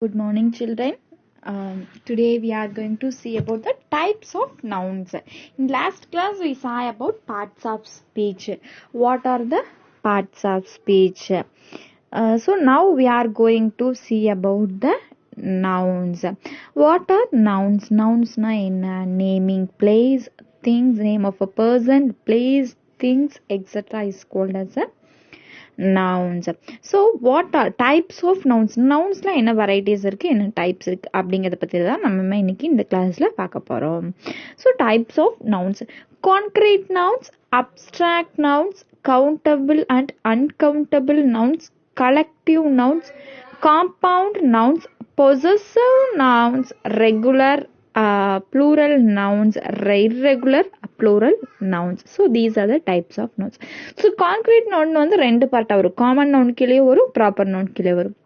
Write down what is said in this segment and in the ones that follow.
Good morning, children. Today we are going to see about the types of nouns. In last class we saw about parts of speech. What are the parts of speech? So now we are going to see about the nouns. What are nouns? Nouns na in naming place, things, name of a person, place, things, etc. is called as a nouns. So what are types of nouns? Nounsல என்ன varieties இருக்கு, என்ன types இருக்கு அப்படிங்கறத பத்தி தான் நம்ம இன்னைக்கு இந்த கிளாஸ்ல பார்க்க போறோம். So types of nouns: concrete nouns, abstract nouns, countable and uncountable nouns, collective nouns, compound nouns, possessive nouns, regular plural nouns, irregular plural nouns. So these are the types of nouns. So concrete noun வந்து ரெண்டு பார்ட்டா வரும். Common noun கீழே வரும், proper noun கீழே வரும்.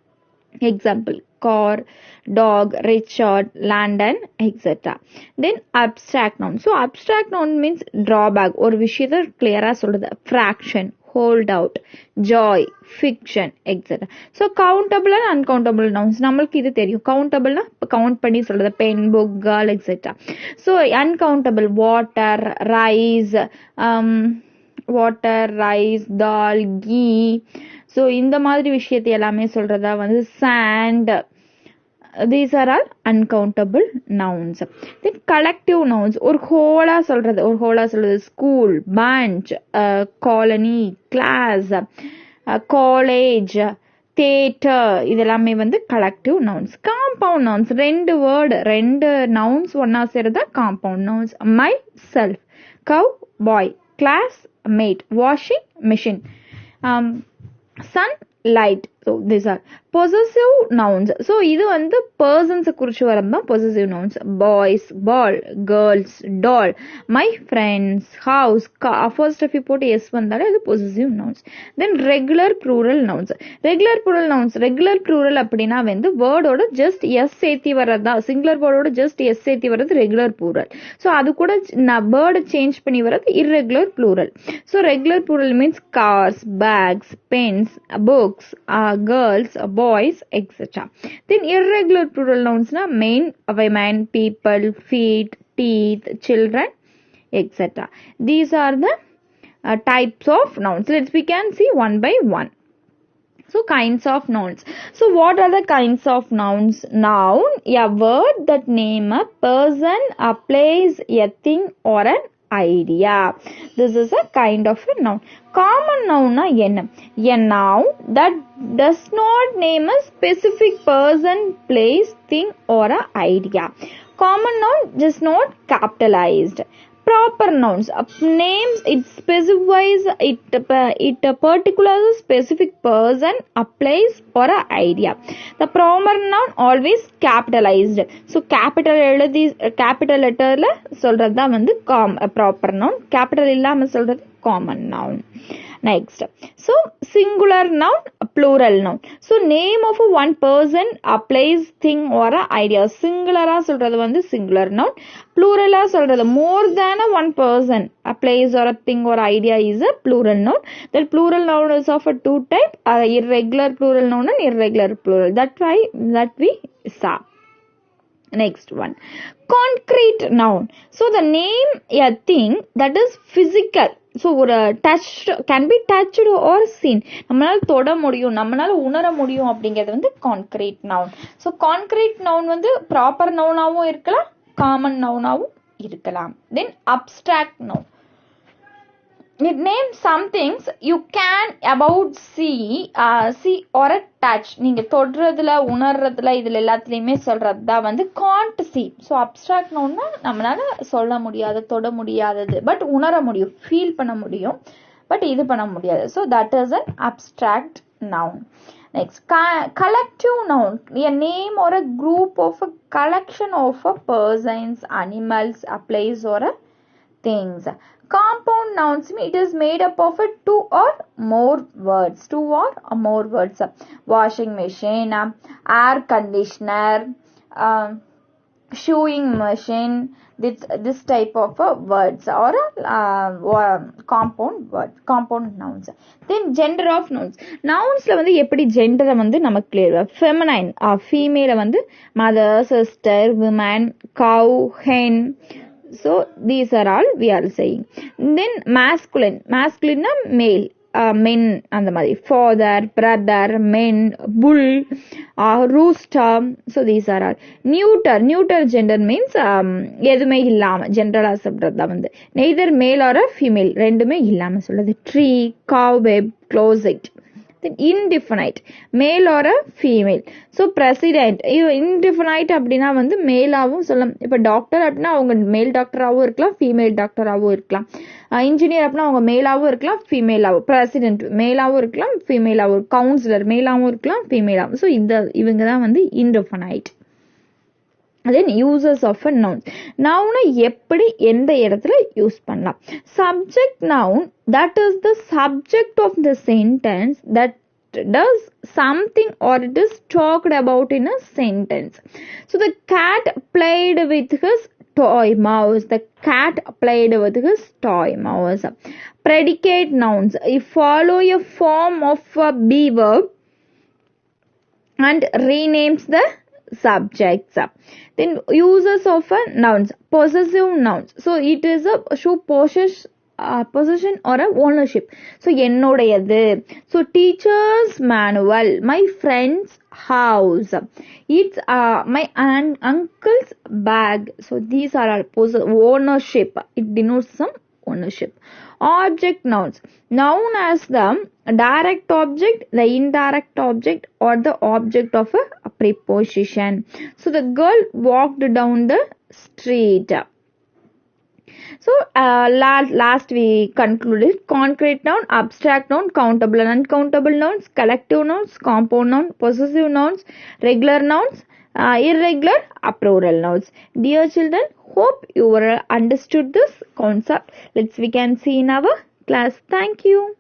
Example car, dog, Richard, London, etc. Then abstract noun. So abstract noun means drawback, ஒரு விஷயத்தை கிளியரா சொல்றது. fraction, hold out, joy, fiction, etc. So countable and uncountable nouns நம்மளுக்கு இது தெரியும். countable னா கவுண்ட் பண்ணி சொல்றது, pen, book, girl, etc. So uncountable water, rice, dal, ghee. So இந்த மாதிரி விஷயத்தை எல்லாமே சொல்றதா வந்து sand. These are all uncountable nouns. Then collective nouns, ஒரு ஹோலா சொல்றது, school, bunch, colony, class, college, theater, இதெல்லாமே வந்து collective nouns. Compound nouns, ரெண்டு nouns ஒன்னா சேர்ந்தா compound nouns. myself, cow, boy, classmate, washing machine, sunlight. So these are possessive nouns. So இது வந்து persons குறிச்சு வரது தான் possessive nouns. boys, ball, girls, doll, my friends, house. apostrophe போட்டு s வந்தாலே இது possessive nouns. Then regular plural nouns. regular plural அப்படின்னா வந்து வேர்டோட just s சேர்த்தி வரதா, சிங்குலர் வேர்டோட just s சேர்த்தி வரது regular plural. So அது கூட வேர்ட் சேஞ்ச் பண்ணி வரது irregular plural. So regular plural means cars, bags, pens, books, girls, boys, etc. Then irregular plural nouns na men, women, people, feet, teeth, children, etc. These are the types of nouns. We can see one by one. So kinds of nouns. So what are the kinds of nouns? Noun, a word that name a person, a place, a thing or an idea. This is a kind of a noun. Common noun na enna? A noun that does not name a specific person, place, thing or a idea. Common noun is not capitalized. Proper nouns, names it specifies it a particular specific person, a place or a idea. The proper noun always capitalized. So capital letterல சொல்றது தான் வந்து proper noun. capital இல்லாம சொல்றது common noun. Next, so singular noun, plural noun. So name of one person, a place, thing or a idea. Singular சொல்றது வந்து singular noun. Plural சொல்றது more than one person, a place or a thing or idea is a plural noun. The plural noun is of a two type, irregular plural noun and irregular plural. That we saw. Next one, concrete noun. So the name a thing that is physical. So ஒரு touched, can be touched or seen. நம்மளால தொட முடியும், நம்மளால உணர முடியும் அப்படிங்கிறது வந்து concrete noun. So concrete noun வந்து proper noun-ஆவும் இருக்கலாம், common noun-ஆவும் இருக்கலாம். Then abstract noun. It names some things you can about see or a touch. நீங்க தொடுறதுல, உணர்றதுல, இதுல எல்லாத்துலயுமே சொல்றது தான் வந்து can't see. So abstract noun-னா நம்மளால சொல்ல முடியாது, தொட முடியாதது, பட் உணர முடியும், ஃபீல் பண்ண முடியும், பட் இது பண்ண முடியாது. So that is an abstract noun. Next, collective noun, a name or a group of a collection of a persons, animals, a place or a things. Compound nouns, it is made up of two or more words. Washing machine, air conditioner, Showing machine, this type of words or compound nouns. Then gender of nouns. Nounsல வந்து எப்படி ஜெண்டரை வந்து நமக்கு clear. Feminine, female வந்து mother, sister, woman, cow, hen. So these are all we are saying. Then masculine male, men அந்த மாதிரி father, brother, men, bull, rooster. So these are all. Neuter gender means எதுவுமே இல்லாம ஜெனரலா சொல்றதா வந்து neither male or female ரெண்டுமே இல்லாம சொல்றது. Tree, cowbell, closet. Then indefinite, male or a female. So president, indefinite அப்படின்னா வந்து மேலாவும் சொல்லலாம். இப்போ டாக்டர் அப்படின்னா அவங்க மேல் டாக்டராகவும் இருக்கலாம், ஃபீமேல் டாக்டராகவும் இருக்கலாம். இன்ஜினியர் அப்படின்னா அவங்க மேலாகவும் இருக்கலாம், ஃபீமேலாகவும். பிரசிடென்ட் மேலாகவும் இருக்கலாம், ஃபீமேலாகவும். கவுன்சிலர் மேலாகவும் இருக்கலாம், ஃபீமேலாகவும். ஸோ இவங்க தான் வந்து indefinite. then uses of a noun. noun எப்படி எந்த இடத்துல யூஸ் பண்ணலாம். subject noun, that is the subject of the sentence that does something or it is talked about in a sentence. So the cat played with his toy mouse. The cat played with his toy mouse. predicate nouns, if follow a form of a be verb and renames the subjects. Then uses of a nouns. Possessive nouns, so it is a show possession or a ownership. So என்னுடையது. So teacher's manual, my friend's house, it's my uncle's bag. So these are all ownership. It denotes some ownership. Object nouns, noun as the direct object, the indirect object, or the object of a preposition. So the girl walked down the street. So last we concluded concrete noun, abstract noun, countable and uncountable nouns, collective nouns, compound noun, possessive nouns, regular nouns, irregular, plural nouns. Dear children, hope you understood this concept. We can see in our class. Thank you.